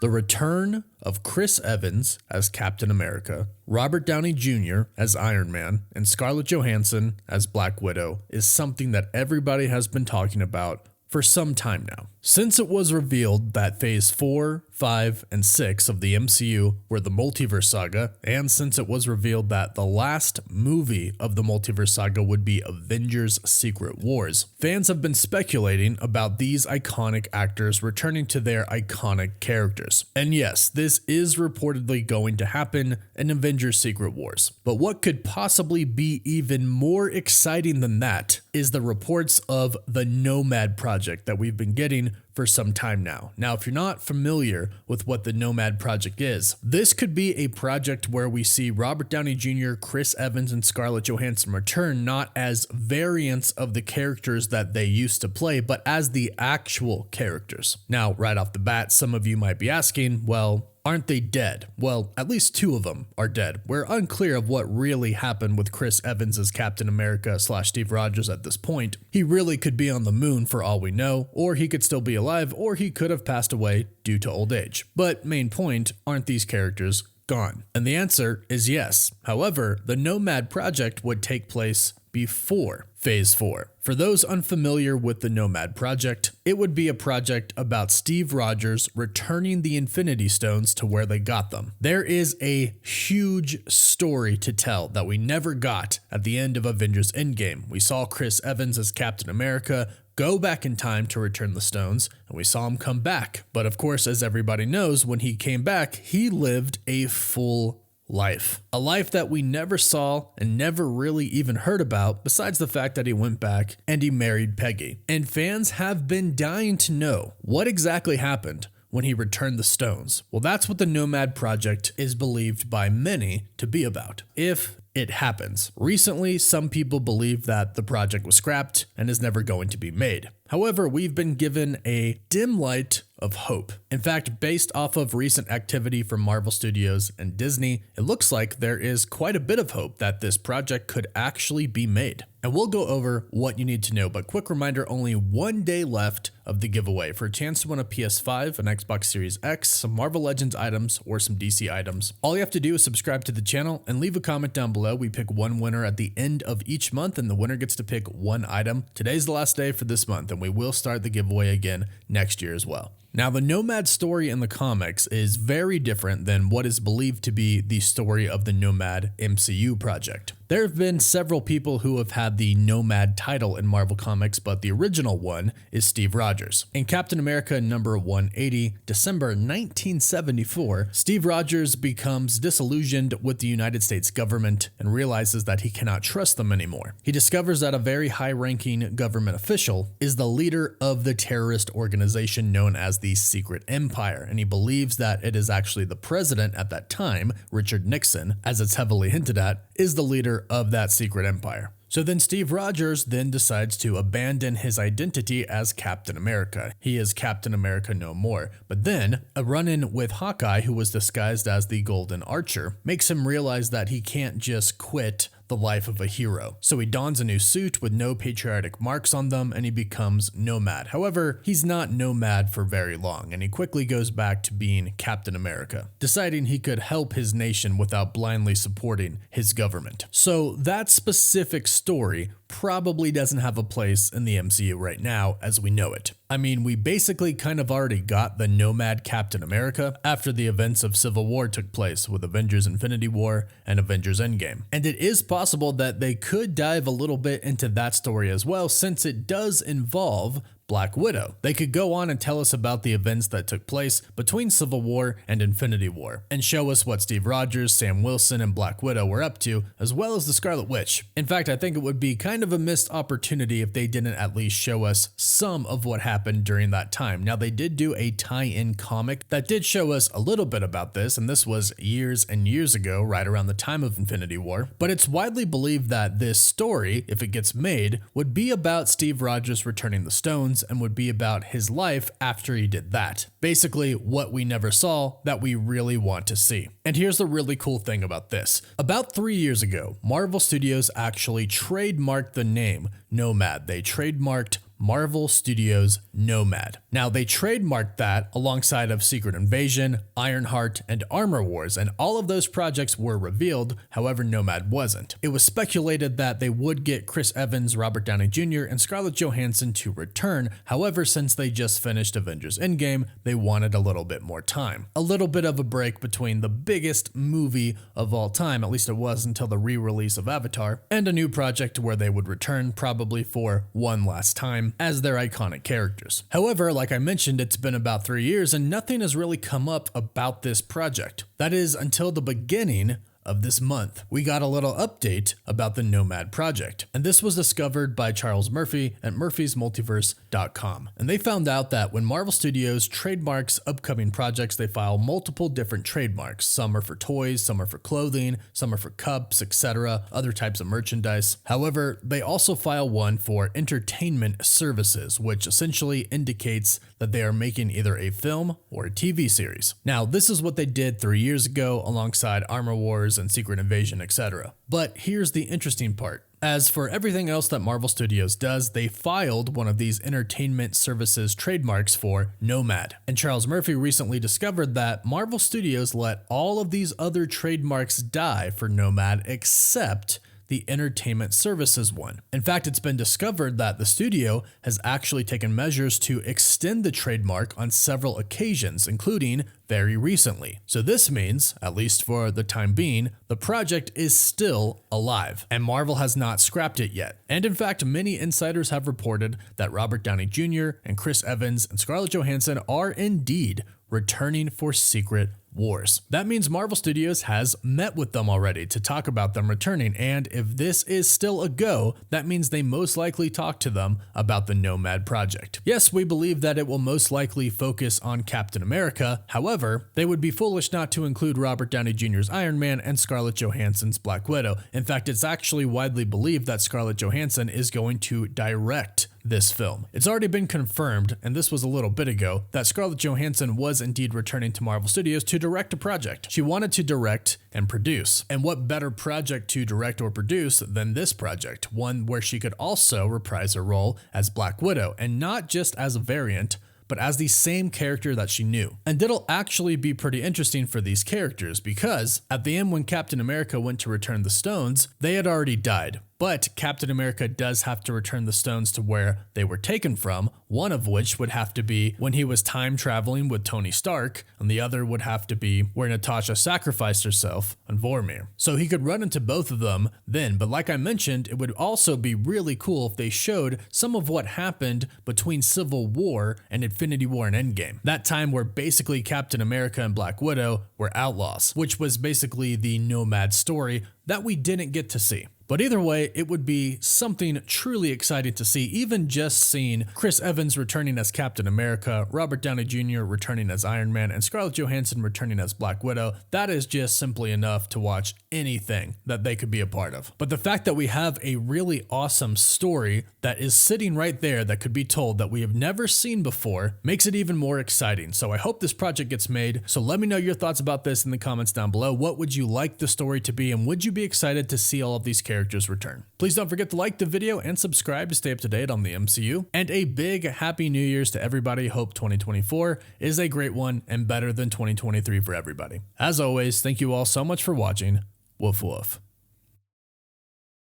The return of Chris Evans as Captain America, Robert Downey Jr. as Iron Man, and Scarlett Johansson as Black Widow is something that everybody has been talking about for some time now. Since it was revealed that Phase 4, 5, and 6 of the MCU were the Multiverse Saga, and since it was revealed that the last movie of the Multiverse Saga would be Avengers Secret Wars, fans have been speculating about these iconic actors returning to their iconic characters. And yes, this is reportedly going to happen in Avengers Secret Wars. But what could possibly be even more exciting than that is the reports of the Nomad project that we've been getting for some time now. Now, if you're not familiar with what the Nomad project is, this could be a project where we see Robert Downey Jr., Chris Evans, and Scarlett Johansson return not as variants of the characters that they used to play, but as the actual characters. Now, right off the bat, some of you might be asking, well, aren't they dead? Well, at least 2 of them are dead. We're unclear of what really happened with Chris Evans as Captain America / Steve Rogers at this point. He really could be on the moon for all we know, or he could still be alive, or he could have passed away due to old age. But main point, aren't these characters gone? And the answer is yes. However, the Nomad project would take place before Phase 4. For those unfamiliar with the Nomad project, it would be a project about Steve Rogers returning the Infinity Stones to where they got them. There is a huge story to tell that we never got at the end of Avengers Endgame. We saw Chris Evans as Captain America go back in time to return the stones, and we saw him come back. But of course, as everybody knows, when he came back, he lived a full life. A life that we never saw and never really even heard about, besides the fact that he went back and he married Peggy. And fans have been dying to know what exactly happened when he returned the stones. Well, that's what the Nomad project is believed by many to be about, if it happens. Recently, some people believe that the project was scrapped and is never going to be made. However, we've been given a dim light of hope. In fact, based off of recent activity from Marvel Studios and Disney, it looks like there is quite a bit of hope that this project could actually be made. And we'll go over what you need to know, but quick reminder, only 1 day left of the giveaway for a chance to win a PS5, an Xbox Series X, some Marvel Legends items, or some DC items. All you have to do is subscribe to the channel and leave a comment down below. We pick one winner at the end of each month, and the winner gets to pick one item. Today's the last day for this month, and we will start the giveaway again next year as well. Now, the Nomad story in the comics is very different than what is believed to be the story of the Nomad MCU project. There have been several people who have had the Nomad title in Marvel Comics, but the original one is Steve Rogers. In Captain America number 180, December 1974, Steve Rogers becomes disillusioned with the United States government and realizes that he cannot trust them anymore. He discovers that a very high-ranking government official is the leader of the terrorist organization known as the Secret Empire, and he believes that it is actually the president at that time, Richard Nixon, as it's heavily hinted at, is the leader of that secret empire. So then Steve Rogers then decides to abandon his identity as Captain America. He is Captain America no more. But then a run-in with Hawkeye, who was disguised as the Golden Archer, makes him realize that he can't just quit the life of a hero. So he dons a new suit with no patriotic marks on them and he becomes Nomad. However, he's not Nomad for very long and he quickly goes back to being Captain America, deciding he could help his nation without blindly supporting his government. So that specific story probably doesn't have a place in the MCU right now as we know it. I mean, we basically kind of already got the Nomad Captain America after the events of Civil War took place with Avengers Infinity War and Avengers Endgame. And it is possible that they could dive a little bit into that story as well, since it does involve Black Widow. They could go on and tell us about the events that took place between Civil War and Infinity War, and show us what Steve Rogers, Sam Wilson, and Black Widow were up to, as well as the Scarlet Witch. In fact, I think it would be kind of a missed opportunity if they didn't at least show us some of what happened during that time. Now, they did do a tie-in comic that did show us a little bit about this, and this was years and years ago, right around the time of Infinity War. But it's widely believed that this story, if it gets made, would be about Steve Rogers returning the stones and would be about his life after he did that. Basically, what we never saw that we really want to see. And here's the really cool thing about this. About 3 years ago, Marvel Studios actually trademarked the name Nomad. They trademarked Marvel Studios' Nomad. Now, they trademarked that alongside of Secret Invasion, Ironheart, and Armor Wars, and all of those projects were revealed, however Nomad wasn't. It was speculated that they would get Chris Evans, Robert Downey Jr., and Scarlett Johansson to return, however since they just finished Avengers Endgame, they wanted a little bit more time. A little bit of a break between the biggest movie of all time, at least it was until the re-release of Avatar, and a new project where they would return probably for one last time as their iconic characters. However, like I mentioned, it's been about 3 years and nothing has really come up about this project. That is until the beginning of this month. We got a little update about the Nomad project, and this was discovered by Charles Murphy at murphysmultiverse.com. And they found out that when Marvel Studios trademarks upcoming projects, they file multiple different trademarks. Some are for toys, some are for clothing, some are for cups, etc., other types of merchandise. However, they also file one for entertainment services, which essentially indicates that they are making either a film or a TV series. Now, this is what they did 3 years ago alongside Armor Wars and Secret Invasion, etc. But here's the interesting part. As for everything else that Marvel Studios does, they filed one of these entertainment services trademarks for Nomad. And Charles Murphy recently discovered that Marvel Studios let all of these other trademarks die for Nomad except the entertainment services one. In fact, it's been discovered that the studio has actually taken measures to extend the trademark on several occasions, including very recently. So this means, at least for the time being, the project is still alive, and Marvel has not scrapped it yet. And in fact, many insiders have reported that Robert Downey Jr. and Chris Evans and Scarlett Johansson are indeed returning for Secret Wars. That means Marvel Studios has met with them already to talk about them returning, and if this is still a go, that means they most likely talked to them about the Nomad project. Yes, we believe that it will most likely focus on Captain America. However, they would be foolish not to include Robert Downey Jr.'s Iron Man and Scarlett Johansson's Black Widow. In fact, it's actually widely believed that Scarlett Johansson is going to direct this film. It's already been confirmed, and this was a little bit ago, that Scarlett Johansson was indeed returning to Marvel Studios to direct a project. She wanted to direct and produce. And what better project to direct or produce than this project? One where she could also reprise her role as Black Widow, and not just as a variant, but as the same character that she knew. And it'll actually be pretty interesting for these characters because at the end when Captain America went to return the stones, they had already died. But Captain America does have to return the stones to where they were taken from, one of which would have to be when he was time traveling with Tony Stark, and the other would have to be where Natasha sacrificed herself on Vormir. So he could run into both of them then, but like I mentioned, it would also be really cool if they showed some of what happened between Civil War and Infinity War and Endgame. That time where basically Captain America and Black Widow were outlaws, which was basically the Nomad story that we didn't get to see. But either way, it would be something truly exciting to see, even just seeing Chris Evans returning as Captain America, Robert Downey Jr. returning as Iron Man, and Scarlett Johansson returning as Black Widow. That is just simply enough to watch anything that they could be a part of. But the fact that we have a really awesome story that is sitting right there that could be told that we have never seen before makes it even more exciting. So I hope this project gets made. So let me know your thoughts about this in the comments down below. What would you like the story to be, and would you be excited to see all of these characters return? Please don't forget to like the video and subscribe to stay up to date on the MCU. And a big happy New Year's to everybody. Hope 2024 is a great one and better than 2023 for everybody. As always, thank you all so much for watching. Woof woof.